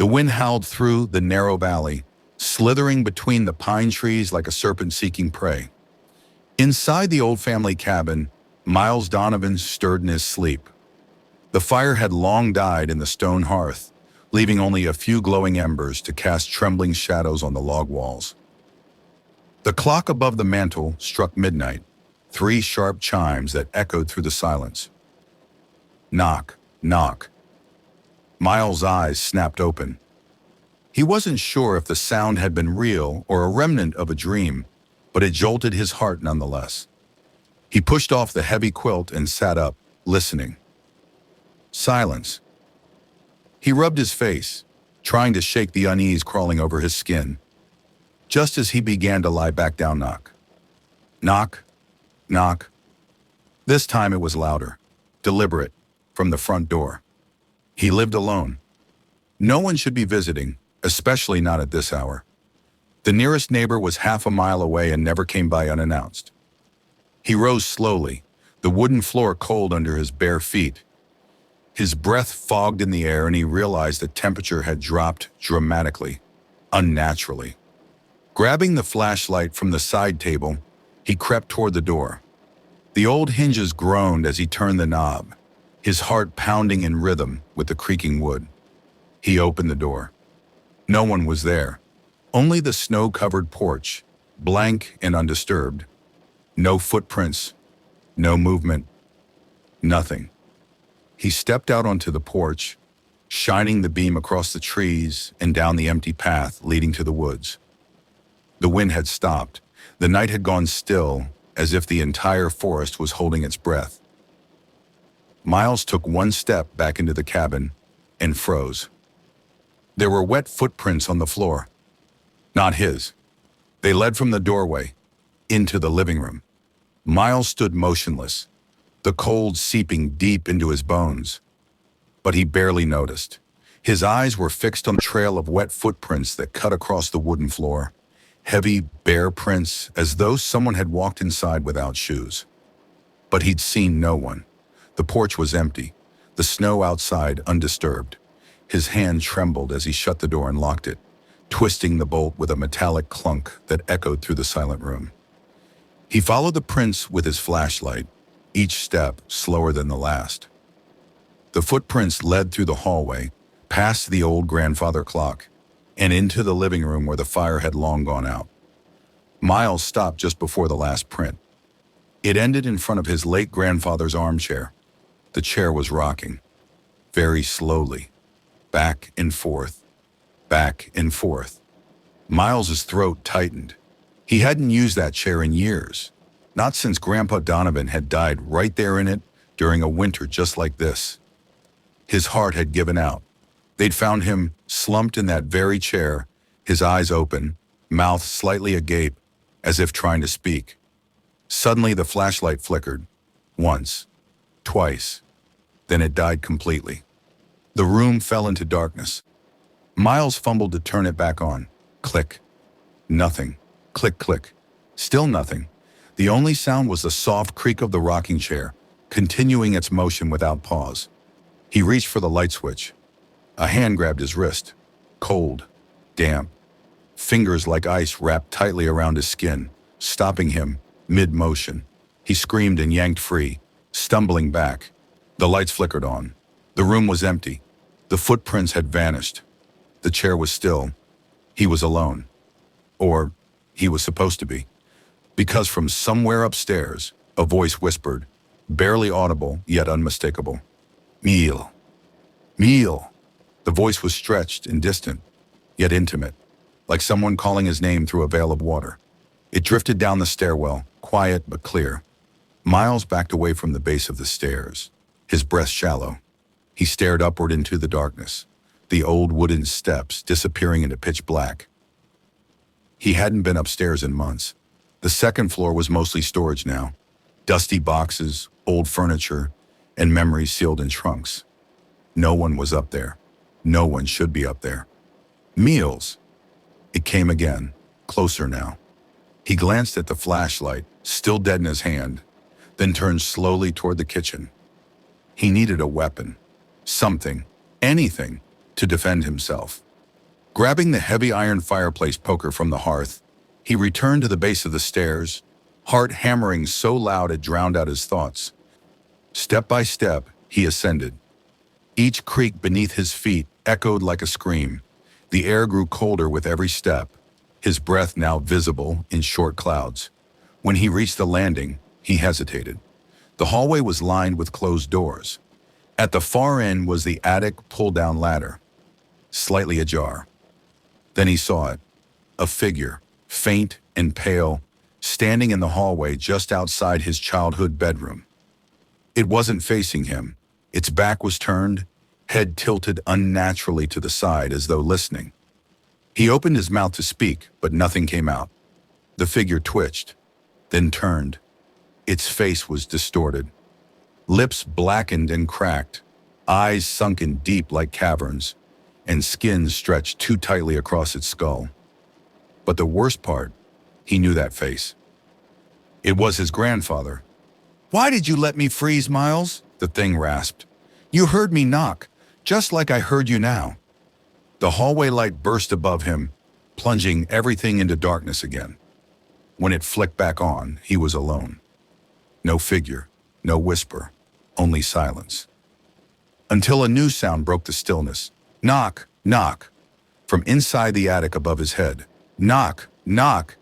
The wind howled through the narrow valley, slithering between the pine trees like a serpent seeking prey. Inside the old family cabin, Miles Donovan stirred in his sleep. The fire had long died in the stone hearth, leaving only a few glowing embers to cast trembling shadows on the log walls. The clock above the mantel struck midnight, 3 sharp chimes that echoed through the silence. Knock, knock. Miles' eyes snapped open. He wasn't sure if the sound had been real or a remnant of a dream, but it jolted his heart nonetheless. He pushed off the heavy quilt and sat up, listening. Silence. He rubbed his face, trying to shake the unease crawling over his skin. Just as he began to lie back down, knock. Knock, knock. This time it was louder, deliberate, from the front door. He lived alone. No one should be visiting, especially not at this hour. The nearest neighbor was half a mile away and never came by unannounced. He rose slowly, the wooden floor cold under his bare feet. His breath fogged in the air and he realized the temperature had dropped dramatically, unnaturally. Grabbing the flashlight from the side table, he crept toward the door. The old hinges groaned as he turned the knob, his heart pounding in rhythm with the creaking wood. He opened the door. No one was there, only the snow-covered porch, blank and undisturbed. No footprints, no movement, nothing. He stepped out onto the porch, shining the beam across the trees and down the empty path leading to the woods. The wind had stopped. The night had gone still, as if the entire forest was holding its breath. Miles took one step back into the cabin and froze. There were wet footprints on the floor. Not his. They led from the doorway into the living room. Miles stood motionless, the cold seeping deep into his bones. But he barely noticed. His eyes were fixed on the trail of wet footprints that cut across the wooden floor. Heavy, bare prints, as though someone had walked inside without shoes. But he'd seen no one. The porch was empty, the snow outside undisturbed. His hand trembled as he shut the door and locked it, twisting the bolt with a metallic clunk that echoed through the silent room. He followed the prints with his flashlight, each step slower than the last. The footprints led through the hallway, past the old grandfather clock, and into the living room where the fire had long gone out. Miles stopped just before the last print. It ended in front of his late grandfather's armchair. The chair was rocking, very slowly, back and forth, back and forth. Miles's throat tightened. He hadn't used that chair in years, not since Grandpa Donovan had died right there in it during a winter just like this. His heart had given out. They'd found him slumped in that very chair, his eyes open, mouth slightly agape, as if trying to speak. Suddenly the flashlight flickered. Once. Twice. Then it died completely. The room fell into darkness. Miles fumbled to turn it back on. Click. Nothing. Click, click. Still nothing. The only sound was the soft creak of the rocking chair, continuing its motion without pause. He reached for the light switch. A hand grabbed his wrist. Cold. Damp. Fingers like ice wrapped tightly around his skin, stopping him mid-motion. He screamed and yanked free, stumbling back. The lights flickered on. The room was empty. The footprints had vanished. The chair was still. He was alone. Or he was supposed to be. Because from somewhere upstairs, a voice whispered, barely audible yet unmistakable. Meal. Meal. The voice was stretched and distant, yet intimate, like someone calling his name through a veil of water. It drifted down the stairwell, quiet but clear. Miles backed away from the base of the stairs, his breath shallow. He stared upward into the darkness, the old wooden steps disappearing into pitch black. He hadn't been upstairs in months. The second floor was mostly storage now. Dusty boxes, old furniture, and memories sealed in trunks. No one was up there. No one should be up there. Meals. It came again, closer now. He glanced at the flashlight, still dead in his hand, then turned slowly toward the kitchen. He needed a weapon. Something, anything, to defend himself. Grabbing the heavy iron fireplace poker from the hearth, he returned to the base of the stairs, heart hammering so loud it drowned out his thoughts. Step by step, he ascended. Each creak beneath his feet echoed like a scream. The air grew colder with every step, his breath now visible in short clouds. When he reached the landing, he hesitated. The hallway was lined with closed doors. At the far end was the attic pull-down ladder, slightly ajar. Then he saw it, a figure, faint and pale, standing in the hallway just outside his childhood bedroom. It wasn't facing him. Its back was turned, head tilted unnaturally to the side as though listening. He opened his mouth to speak, but nothing came out. The figure twitched, then turned. Its face was distorted. Lips blackened and cracked, eyes sunken deep like caverns, and skin stretched too tightly across its skull. But the worst part, he knew that face. It was his grandfather. "Why did you let me freeze, Miles?" the thing rasped. "You heard me knock, just like I heard you now." The hallway light burst above him, plunging everything into darkness again. When it flicked back on, he was alone. No figure, no whisper, only silence. Until a new sound broke the stillness. Knock, knock, from inside the attic above his head. Knock, knock.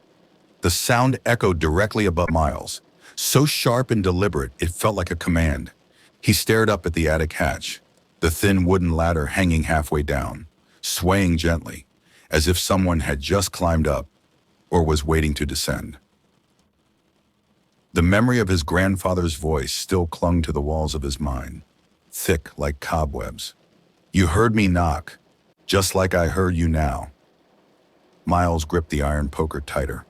The sound echoed directly above Miles, so sharp and deliberate it felt like a command. He stared up at the attic hatch, the thin wooden ladder hanging halfway down, swaying gently, as if someone had just climbed up or was waiting to descend. The memory of his grandfather's voice still clung to the walls of his mind, thick like cobwebs. "You heard me knock, just like I heard you now." Miles gripped the iron poker tighter.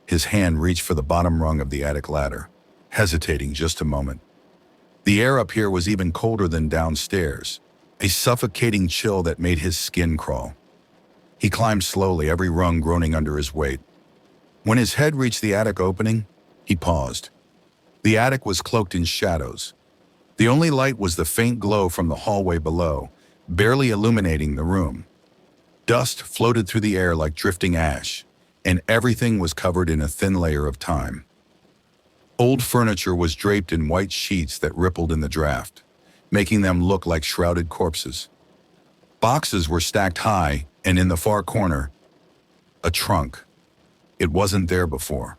His hand reached for the bottom rung of the attic ladder, hesitating just a moment. The air up here was even colder than downstairs, a suffocating chill that made his skin crawl. He climbed slowly, every rung groaning under his weight. When his head reached the attic opening, he paused. The attic was cloaked in shadows. The only light was the faint glow from the hallway below, barely illuminating the room. Dust floated through the air like drifting ash, and everything was covered in a thin layer of time. Old furniture was draped in white sheets that rippled in the draft, making them look like shrouded corpses. Boxes were stacked high, and in the far corner, a trunk. It wasn't there before,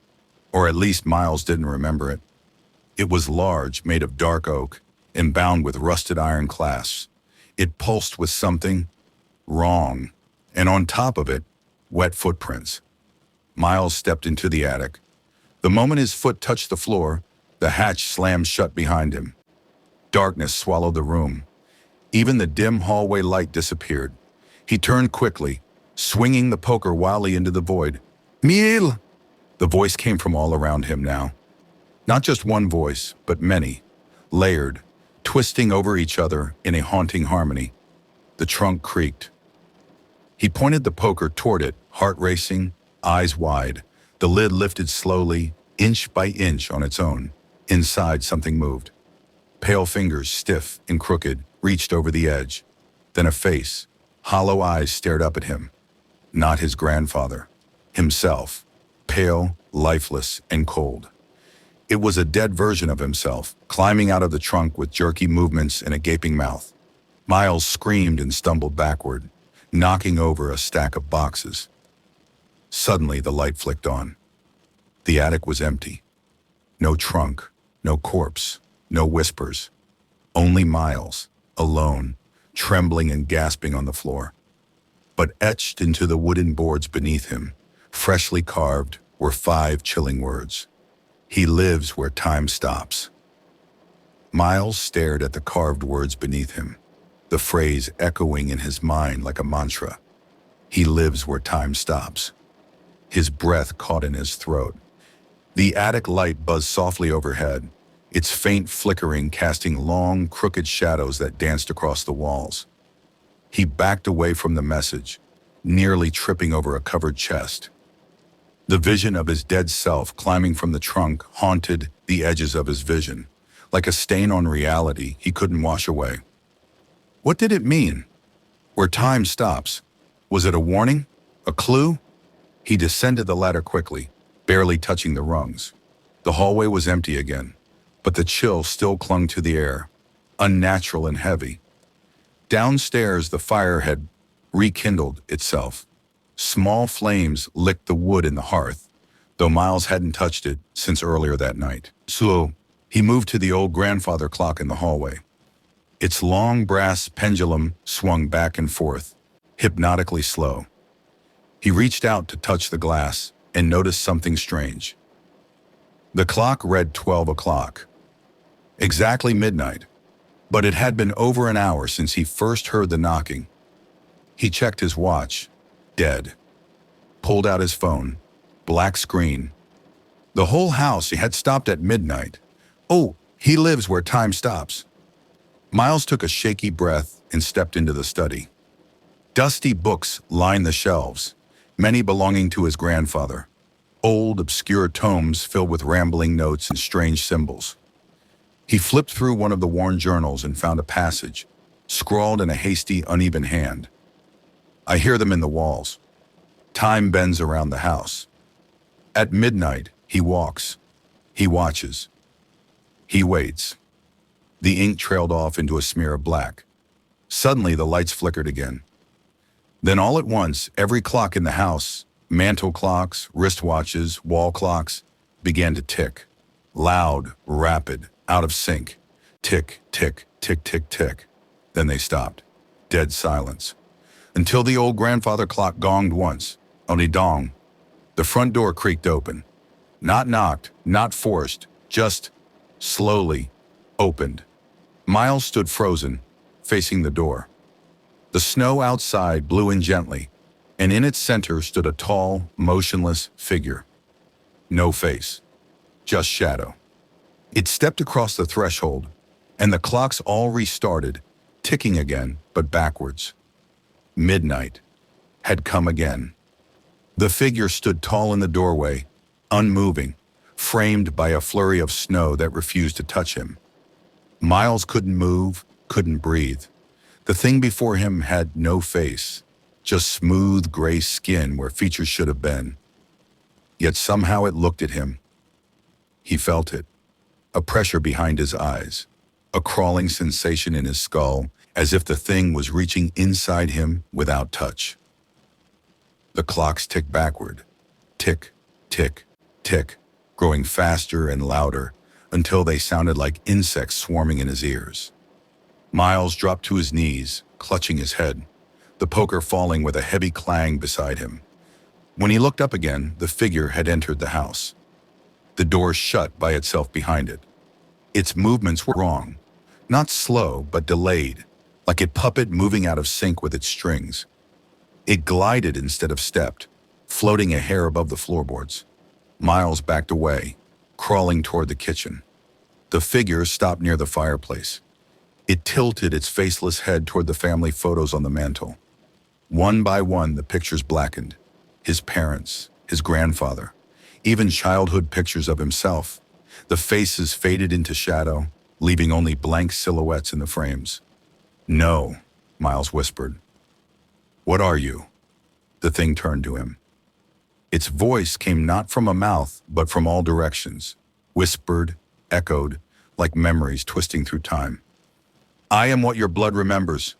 or at least Miles didn't remember it. It was large, made of dark oak, and bound with rusted iron clasps. It pulsed with something wrong, and on top of it, wet footprints. Miles stepped into the attic. The moment his foot touched the floor, the hatch slammed shut behind him. Darkness swallowed the room. Even the dim hallway light disappeared. He turned quickly, swinging the poker wildly into the void. "Miel!" The voice came from all around him now. Not just one voice, but many, layered, twisting over each other in a haunting harmony. The trunk creaked. He pointed the poker toward it, heart racing, eyes wide. The lid lifted slowly, inch by inch on its own. Inside, something moved. Pale fingers, stiff and crooked, reached over the edge. Then a face, hollow eyes stared up at him. Not his grandfather. Himself. Pale, lifeless, and cold. It was a dead version of himself, climbing out of the trunk with jerky movements and a gaping mouth. Miles screamed and stumbled backward, knocking over a stack of boxes. Suddenly, the light flicked on. The attic was empty. No trunk, no corpse, no whispers. Only Miles, alone, trembling and gasping on the floor. But etched into the wooden boards beneath him, freshly carved, were 5 chilling words. "He lives where time stops." Miles stared at the carved words beneath him, the phrase echoing in his mind like a mantra. He lives where time stops. His breath caught in his throat. The attic light buzzed softly overhead, its faint flickering casting long, crooked shadows that danced across the walls. He backed away from the message, nearly tripping over a covered chest. The vision of his dead self climbing from the trunk haunted the edges of his vision, like a stain on reality he couldn't wash away. What did it mean? Where time stops. Was it a warning? A clue? He descended the ladder quickly, barely touching the rungs. The hallway was empty again, but the chill still clung to the air, unnatural and heavy. Downstairs, the fire had rekindled itself. Small flames licked the wood in the hearth, though Miles hadn't touched it since earlier that night. So, he moved to the old grandfather clock in the hallway. Its long brass pendulum swung back and forth, hypnotically slow. He reached out to touch the glass and noticed something strange. The clock read 12 o'clock. Exactly midnight, but it had been over an hour since he first heard the knocking. He checked his watch. Dead. Pulled out his phone. Black screen. The whole house had stopped at midnight. Oh, he lives where time stops. Miles took a shaky breath and stepped into the study. Dusty books lined the shelves, many belonging to his grandfather. Old, obscure tomes filled with rambling notes and strange symbols. He flipped through one of the worn journals and found a passage, scrawled in a hasty, uneven hand. I hear them in the walls. Time bends around the house. At midnight, he walks. He watches. He waits. The ink trailed off into a smear of black. Suddenly, the lights flickered again. Then all at once, every clock in the house, mantle clocks, wristwatches, wall clocks, began to tick. Loud, rapid, out of sync. Tick, tick, tick, tick, tick. Then they stopped. Dead silence. Until the old grandfather clock gonged once. Only dong. The front door creaked open. Not knocked, not forced, just slowly opened. Miles stood frozen, facing the door. The snow outside blew in gently, and in its center stood a tall, motionless figure. No face, just shadow. It stepped across the threshold, and the clocks all restarted, ticking again, but backwards. Midnight had come again. The figure stood tall in the doorway, unmoving, framed by a flurry of snow that refused to touch him. Miles couldn't move, couldn't breathe. The thing before him had no face, just smooth gray skin where features should have been. Yet somehow it looked at him. He felt it, a pressure behind his eyes, a crawling sensation in his skull, as if the thing was reaching inside him without touch. The clocks ticked backward, tick, tick, tick, growing faster and louder until they sounded like insects swarming in his ears. Miles dropped to his knees, clutching his head, the poker falling with a heavy clang beside him. When he looked up again, the figure had entered the house. The door shut by itself behind it. Its movements were wrong, not slow, but delayed, like a puppet moving out of sync with its strings. It glided instead of stepped, floating a hair above the floorboards. Miles backed away, crawling toward the kitchen. The figure stopped near the fireplace. It tilted its faceless head toward the family photos on the mantel. One by one, the pictures blackened. His parents, his grandfather, even childhood pictures of himself. The faces faded into shadow, leaving only blank silhouettes in the frames. "No," Miles whispered. "What are you?" The thing turned to him. Its voice came not from a mouth, but from all directions, whispered, echoed, like memories twisting through time. "I am what your blood remembers.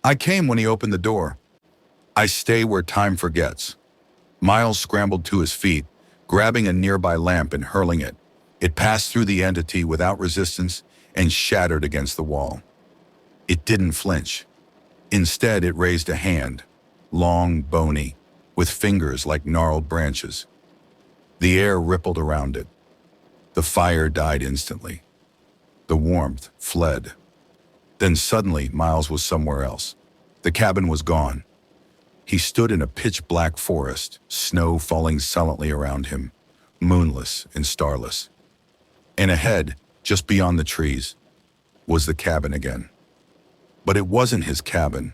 I came when he opened the door. I stay where time forgets." Miles scrambled to his feet, grabbing a nearby lamp and hurling it. It passed through the entity without resistance and shattered against the wall. It didn't flinch. Instead, it raised a hand, long, bony, with fingers like gnarled branches. The air rippled around it. The fire died instantly. The warmth fled. Then suddenly, Miles was somewhere else. The cabin was gone. He stood in a pitch-black forest, snow falling silently around him, moonless and starless. And ahead, just beyond the trees, was the cabin again. But it wasn't his cabin.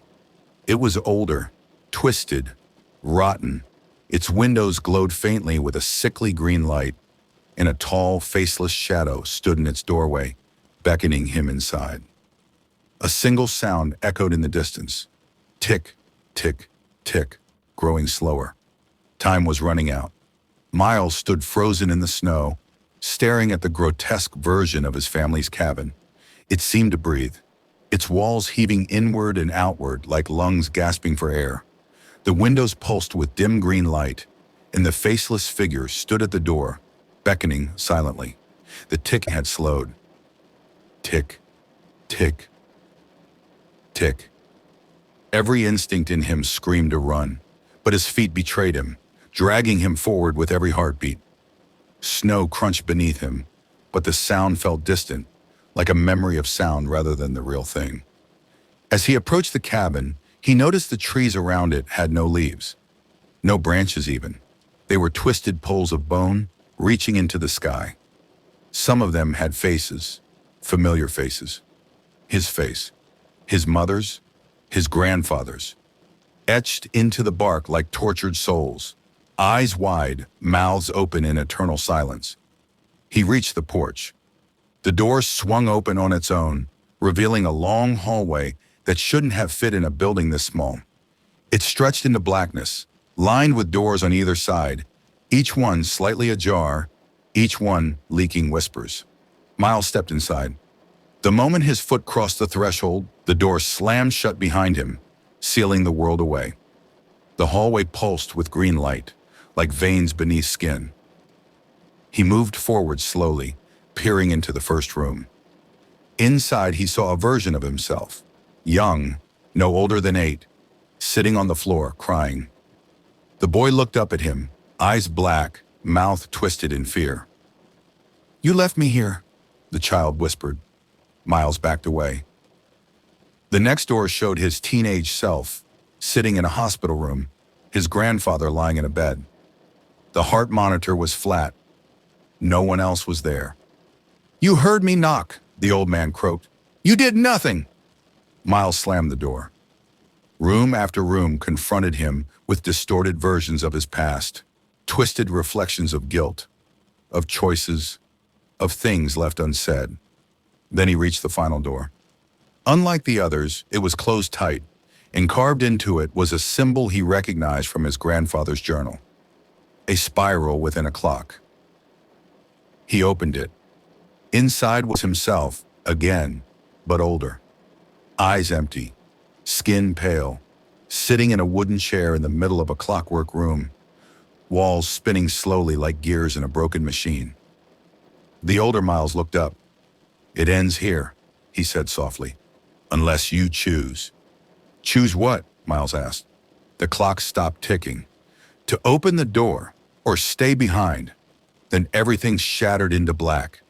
It was older, twisted, rotten. Its windows glowed faintly with a sickly green light, and a tall, faceless shadow stood in its doorway, beckoning him inside. A single sound echoed in the distance. Tick, tick, tick, growing slower. Time was running out. Miles stood frozen in the snow, staring at the grotesque version of his family's cabin. It seemed to breathe, its walls heaving inward and outward like lungs gasping for air. The windows pulsed with dim green light, and the faceless figure stood at the door, beckoning silently. The tick had slowed. Tick, tick, tick. Every instinct in him screamed to run, but his feet betrayed him, dragging him forward with every heartbeat. Snow crunched beneath him, but the sound felt distant, like a memory of sound rather than the real thing. As he approached the cabin, he noticed the trees around it had no leaves, no branches even. They were twisted poles of bone, reaching into the sky. Some of them had faces, familiar faces. His face, his mother's, his grandfather's, etched into the bark like tortured souls, eyes wide, mouths open in eternal silence. He reached the porch. The door swung open on its own, revealing a long hallway that shouldn't have fit in a building this small. It stretched into blackness, lined with doors on either side, each one slightly ajar, each one leaking whispers. Miles stepped inside. The moment his foot crossed the threshold, the door slammed shut behind him, sealing the world away. The hallway pulsed with green light, like veins beneath skin. He moved forward slowly, peering into the first room. Inside, he saw a version of himself, young, no older than 8, sitting on the floor, crying. The boy looked up at him, eyes black, mouth twisted in fear. "You left me here," the child whispered. Miles backed away. The next door showed his teenage self, sitting in a hospital room, his grandfather lying in a bed. The heart monitor was flat. No one else was there. "You heard me knock," the old man croaked. "You did nothing." Miles slammed the door. Room after room confronted him with distorted versions of his past, twisted reflections of guilt, of choices, of things left unsaid. Then he reached the final door. Unlike the others, it was closed tight, and carved into it was a symbol he recognized from his grandfather's journal, a spiral within a clock. He opened it. Inside was himself, again, but older. Eyes empty, skin pale, sitting in a wooden chair in the middle of a clockwork room, walls spinning slowly like gears in a broken machine. The older Miles looked up. "It ends here," he said softly, "unless you choose." "Choose what?" Miles asked. The clock stopped ticking. To open the door or stay behind, then everything shattered into black.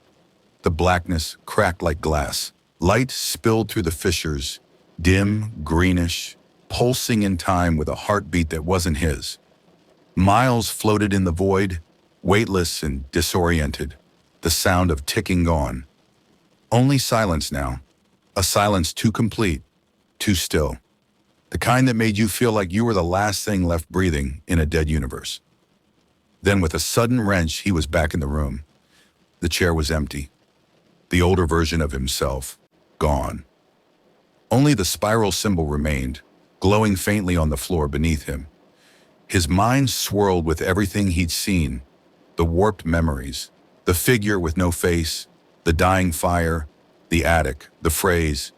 The blackness cracked like glass. Light spilled through the fissures, dim, greenish, pulsing in time with a heartbeat that wasn't his. Miles floated in the void, weightless and disoriented, the sound of ticking gone. Only silence now, a silence too complete, too still, the kind that made you feel like you were the last thing left breathing in a dead universe. Then with a sudden wrench, he was back in the room. The chair was empty. The older version of himself, gone. Only the spiral symbol remained, glowing faintly on the floor beneath him. His mind swirled with everything he'd seen, the warped memories, the figure with no face, the dying fire, the attic, the phrase,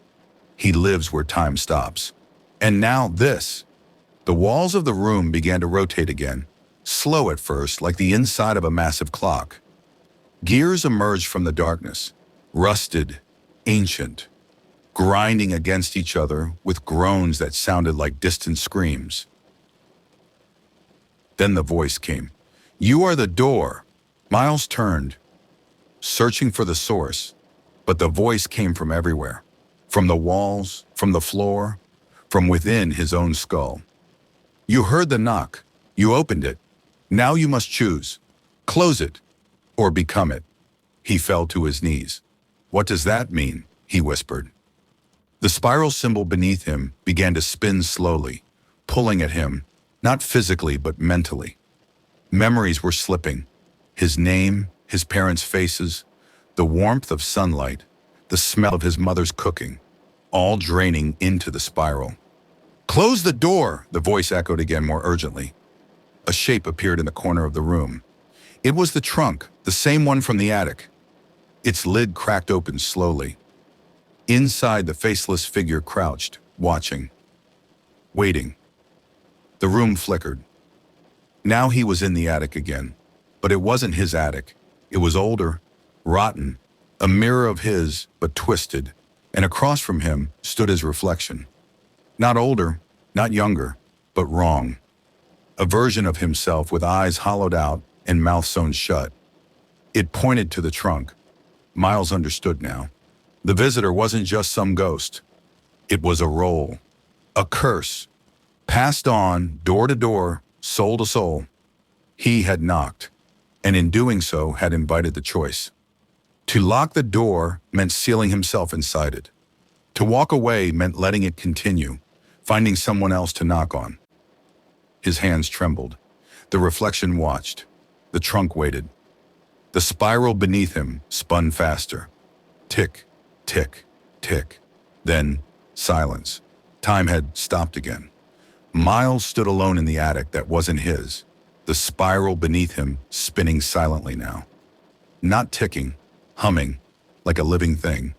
"He lives where time stops." And now this. The walls of the room began to rotate again, slow at first, like the inside of a massive clock. Gears emerged from the darkness, rusted, ancient, grinding against each other with groans that sounded like distant screams. Then the voice came. "You are the door." Miles turned, searching for the source, but the voice came from everywhere, from the walls, from the floor, from within his own skull. "You heard the knock. You opened it. Now you must choose. Close it, or become it." He fell to his knees. "What does that mean?" he whispered. The spiral symbol beneath him began to spin slowly, pulling at him, not physically but mentally. Memories were slipping. His name, his parents' faces, the warmth of sunlight, the smell of his mother's cooking, all draining into the spiral. Close the door, the voice echoed again more urgently. A shape appeared in the corner of the room. It was the trunk, the same one from the attic. Its lid cracked open slowly. Inside, the faceless figure crouched, watching, waiting. The room flickered. Now he was in the attic again. But it wasn't his attic. It was older, rotten, a mirror of his, but twisted, and across from him stood his reflection. Not older, not younger, but wrong. A version of himself with eyes hollowed out and mouth sewn shut. It pointed to the trunk. Miles understood now. The visitor wasn't just some ghost. It was a role, a curse, passed on door to door, soul to soul. He had knocked, and in doing so had invited the choice. To lock the door meant sealing himself inside it. To walk away meant letting it continue, finding someone else to knock on. His hands trembled. The reflection watched. The trunk waited. The spiral beneath him spun faster. Tick, tick, tick. Then, silence. Time had stopped again. Miles stood alone in the attic that wasn't his, the spiral beneath him spinning silently now. Not ticking, humming, like a living thing.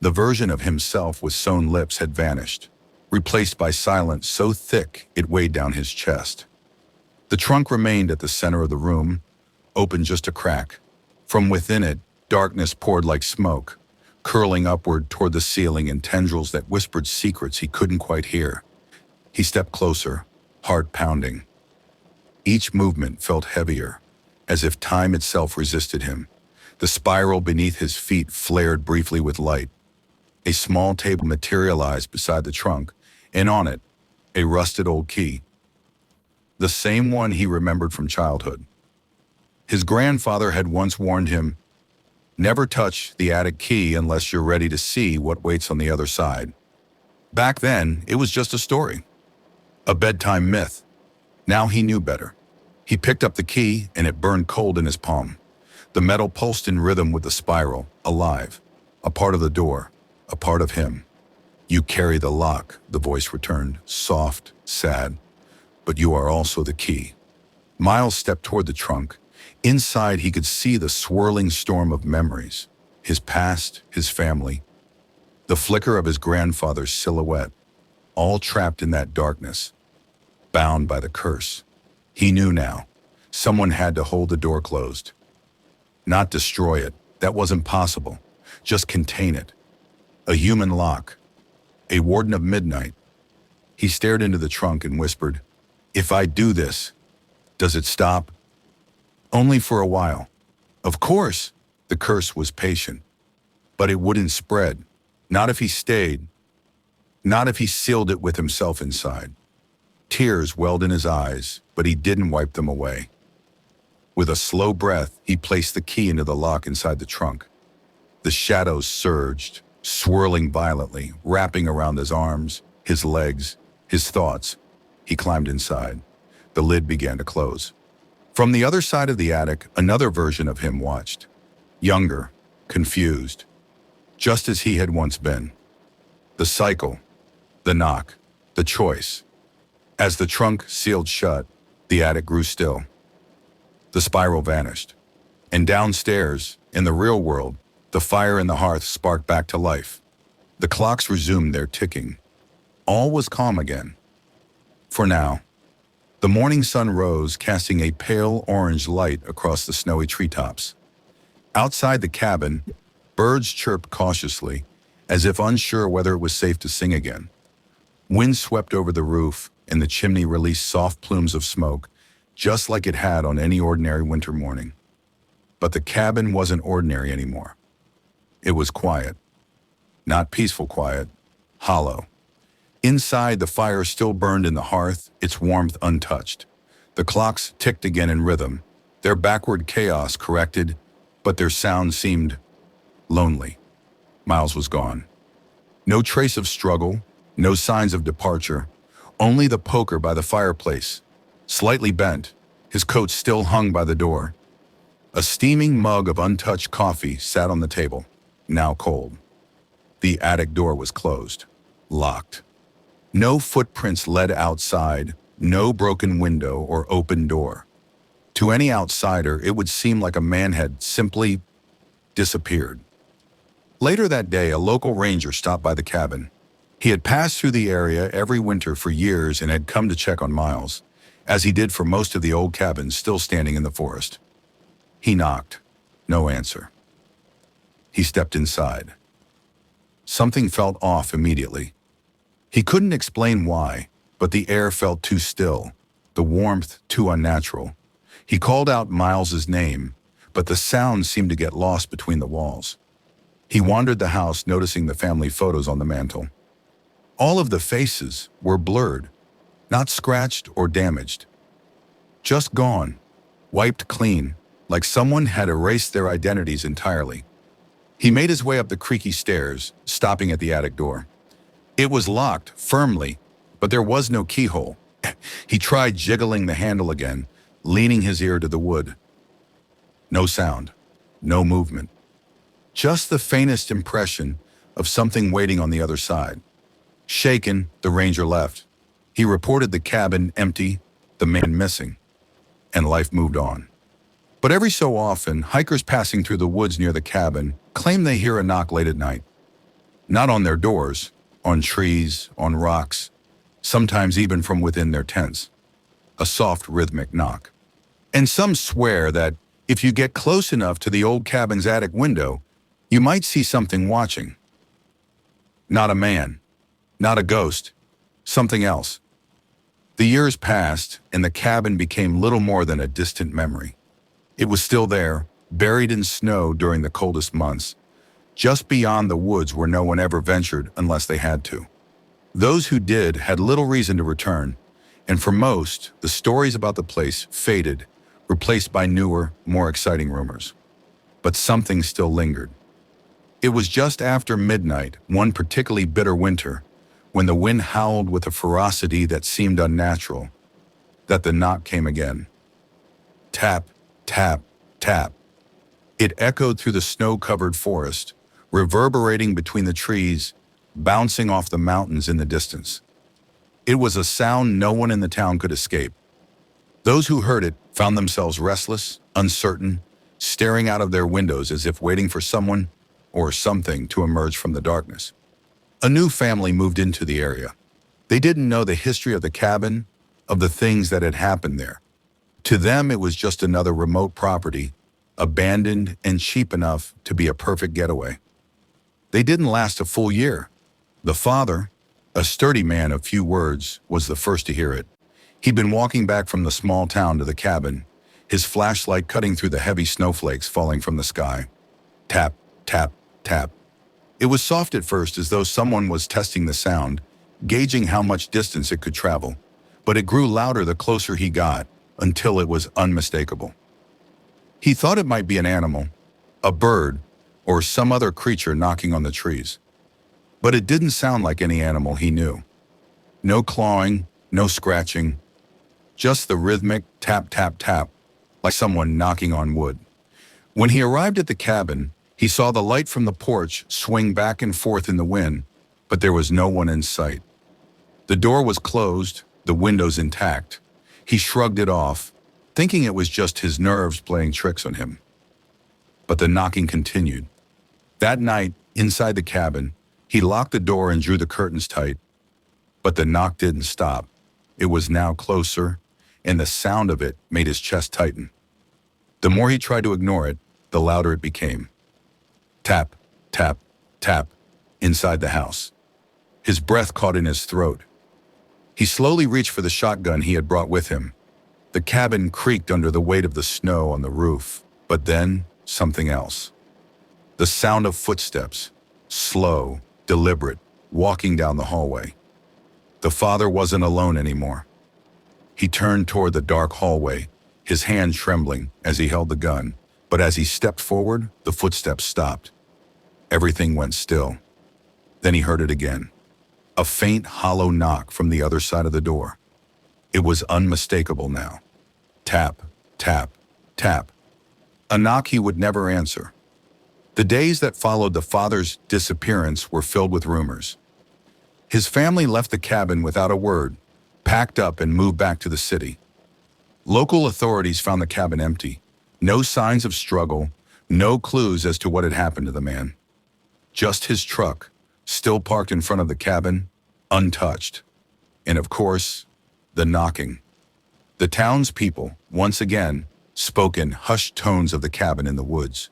The version of himself with sewn lips had vanished, replaced by silence so thick it weighed down his chest. The trunk remained at the center of the room, open just a crack. From within it, darkness poured like smoke, curling upward toward the ceiling in tendrils that whispered secrets he couldn't quite hear. He stepped closer, heart pounding. Each movement felt heavier, as if time itself resisted him. The spiral beneath his feet flared briefly with light. A small table materialized beside the trunk, and on it, a rusted old key. The same one he remembered from childhood. His grandfather had once warned him, "Never touch the attic key unless you're ready to see what waits on the other side." Back then, it was just a story, a bedtime myth. Now he knew better. He picked up the key, and it burned cold in his palm. The metal pulsed in rhythm with the spiral, alive, a part of the door, a part of him. "You carry the lock," the voice returned, soft, sad, "but you are also the key." Miles stepped toward the trunk. Inside, he could see the swirling storm of memories, his past, his family, the flicker of his grandfather's silhouette, all trapped in that darkness, bound by the curse. He knew now. Someone had to hold the door closed. Not destroy it. That wasn't possible. Just contain it. A human lock. A warden of midnight. He stared into the trunk and whispered, "If I do this, does it stop?" Only for a while. Of course, the curse was patient. But it wouldn't spread. Not if he stayed. Not if he sealed it with himself inside. Tears welled in his eyes, but he didn't wipe them away. With a slow breath, he placed the key into the lock inside the trunk. The shadows surged, swirling violently, wrapping around his arms, his legs, his thoughts. He climbed inside. The lid began to close. From the other side of the attic, another version of him watched. Younger, confused, just as he had once been. The cycle, the knock, the choice. As the trunk sealed shut, the attic grew still. The spiral vanished. And downstairs, in the real world, the fire in the hearth sparked back to life. The clocks resumed their ticking. All was calm again. For now. The morning sun rose, casting a pale orange light across the snowy treetops. Outside the cabin, birds chirped cautiously, as if unsure whether it was safe to sing again. Wind swept over the roof, and the chimney released soft plumes of smoke, just like it had on any ordinary winter morning. But the cabin wasn't ordinary anymore. It was quiet. Not peaceful quiet, hollow. Inside, the fire still burned in the hearth, its warmth untouched. The clocks ticked again in rhythm, their backward chaos corrected, but their sound seemed lonely. Miles was gone. No trace of struggle, no signs of departure, only the poker by the fireplace, slightly bent, his coat still hung by the door. A steaming mug of untouched coffee sat on the table, now cold. The attic door was closed, locked. No footprints led outside, no broken window or open door. To any outsider, it would seem like a man had simply disappeared. Later that day, a local ranger stopped by the cabin. He had passed through the area every winter for years and had come to check on Miles, as he did for most of the old cabins still standing in the forest. He knocked. No answer. He stepped inside. Something felt off immediately. He couldn't explain why, but the air felt too still, the warmth too unnatural. He called out Miles's name, but the sound seemed to get lost between the walls. He wandered the house, noticing the family photos on the mantel. All of the faces were blurred, not scratched or damaged. Just gone, wiped clean, like someone had erased their identities entirely. He made his way up the creaky stairs, stopping at the attic door. It was locked firmly, but there was no keyhole. He tried jiggling the handle again, leaning his ear to the wood. No sound, no movement. Just the faintest impression of something waiting on the other side. Shaken, the ranger left. He reported the cabin empty, the man missing, and life moved on. But every so often, hikers passing through the woods near the cabin claim they hear a knock late at night. Not on their doors, on trees, on rocks, sometimes even from within their tents. A soft, rhythmic knock. And some swear that if you get close enough to the old cabin's attic window, you might see something watching. Not a man, not a ghost, something else. The years passed, and the cabin became little more than a distant memory. It was still there, buried in snow during the coldest months, just beyond the woods where no one ever ventured unless they had to. Those who did had little reason to return, and for most, the stories about the place faded, replaced by newer, more exciting rumors. But something still lingered. It was just after midnight, one particularly bitter winter, when the wind howled with a ferocity that seemed unnatural, that the knock came again. Tap, tap, tap. It echoed through the snow-covered forest, reverberating between the trees, bouncing off the mountains in the distance. It was a sound no one in the town could escape. Those who heard it found themselves restless, uncertain, staring out of their windows as if waiting for someone or something to emerge from the darkness. A new family moved into the area. They didn't know the history of the cabin, of the things that had happened there. To them, it was just another remote property, abandoned and cheap enough to be a perfect getaway. They didn't last a full year. The father, a sturdy man of few words, was the first to hear it. He'd been walking back from the small town to the cabin, his flashlight cutting through the heavy snowflakes falling from the sky. Tap, tap, tap. It was soft at first, as though someone was testing the sound, gauging how much distance it could travel. But it grew louder the closer he got, until it was unmistakable. He thought it might be an animal, a bird, or some other creature knocking on the trees. But it didn't sound like any animal he knew. No clawing, no scratching, just the rhythmic tap, tap, tap, like someone knocking on wood. When he arrived at the cabin, he saw the light from the porch swing back and forth in the wind, but there was no one in sight. The door was closed, the windows intact. He shrugged it off, thinking it was just his nerves playing tricks on him. But the knocking continued. That night, inside the cabin, he locked the door and drew the curtains tight. But the knock didn't stop. It was now closer, and the sound of it made his chest tighten. The more he tried to ignore it, the louder it became. Tap, tap, tap, inside the house. His breath caught in his throat. He slowly reached for the shotgun he had brought with him. The cabin creaked under the weight of the snow on the roof, but then something else. The sound of footsteps, slow, deliberate, walking down the hallway. The father wasn't alone anymore. He turned toward the dark hallway, his hand trembling as he held the gun, but as he stepped forward, the footsteps stopped. Everything went still. Then he heard it again. A faint, hollow knock from the other side of the door. It was unmistakable now. Tap, tap, tap. A knock he would never answer. The days that followed the father's disappearance were filled with rumors. His family left the cabin without a word, packed up and moved back to the city. Local authorities found the cabin empty. No signs of struggle, no clues as to what had happened to the man. Just his truck, still parked in front of the cabin, untouched. And of course, the knocking. The townspeople, once again, spoke in hushed tones of the cabin in the woods.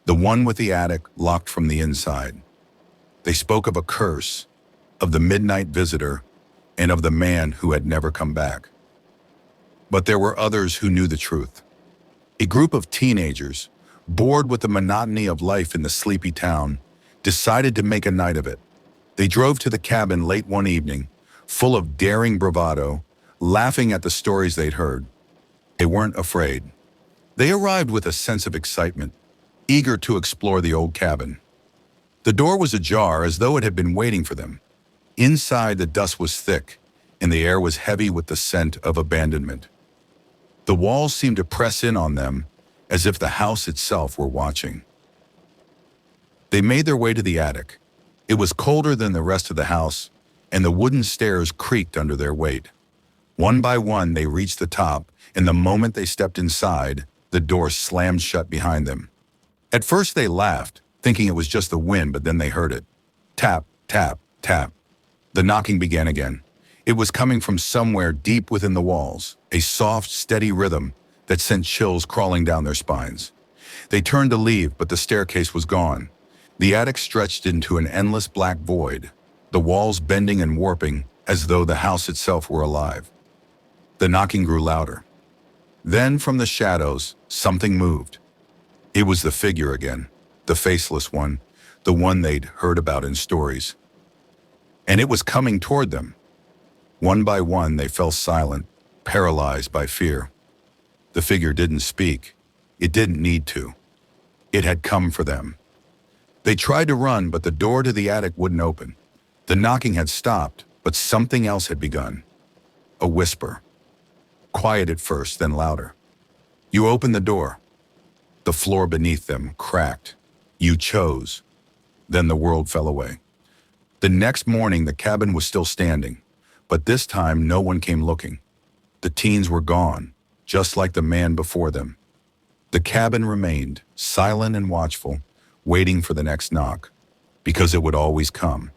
The one with the attic locked from the inside. They spoke of a curse, of the midnight visitor, and of the man who had never come back. But there were others who knew the truth. A group of teenagers, bored with the monotony of life in the sleepy town, decided to make a night of it. They drove to the cabin late one evening, full of daring bravado, laughing at the stories they'd heard. They weren't afraid. They arrived with a sense of excitement, eager to explore the old cabin. The door was ajar as though it had been waiting for them. Inside, the dust was thick, and the air was heavy with the scent of abandonment. The walls seemed to press in on them, as if the house itself were watching. They made their way to the attic. It was colder than the rest of the house, and the wooden stairs creaked under their weight. One by one, they reached the top, and the moment they stepped inside, the door slammed shut behind them. At first they laughed, thinking it was just the wind, but then they heard it. Tap, tap, tap. The knocking began again. It was coming from somewhere deep within the walls, a soft, steady rhythm that sent chills crawling down their spines. They turned to leave, but the staircase was gone. The attic stretched into an endless black void, the walls bending and warping as though the house itself were alive. The knocking grew louder. Then, from the shadows, something moved. It was the figure again, the faceless one, the one they'd heard about in stories. And it was coming toward them. One by one, they fell silent, paralyzed by fear. The figure didn't speak. It didn't need to. It had come for them. They tried to run, but the door to the attic wouldn't open. The knocking had stopped, but something else had begun. A whisper. Quiet at first, then louder. You opened the door. The floor beneath them cracked. You chose. Then the world fell away. The next morning, the cabin was still standing, but this time no one came looking. The teens were gone, just like the man before them. The cabin remained, silent and watchful, waiting for the next knock, because it would always come.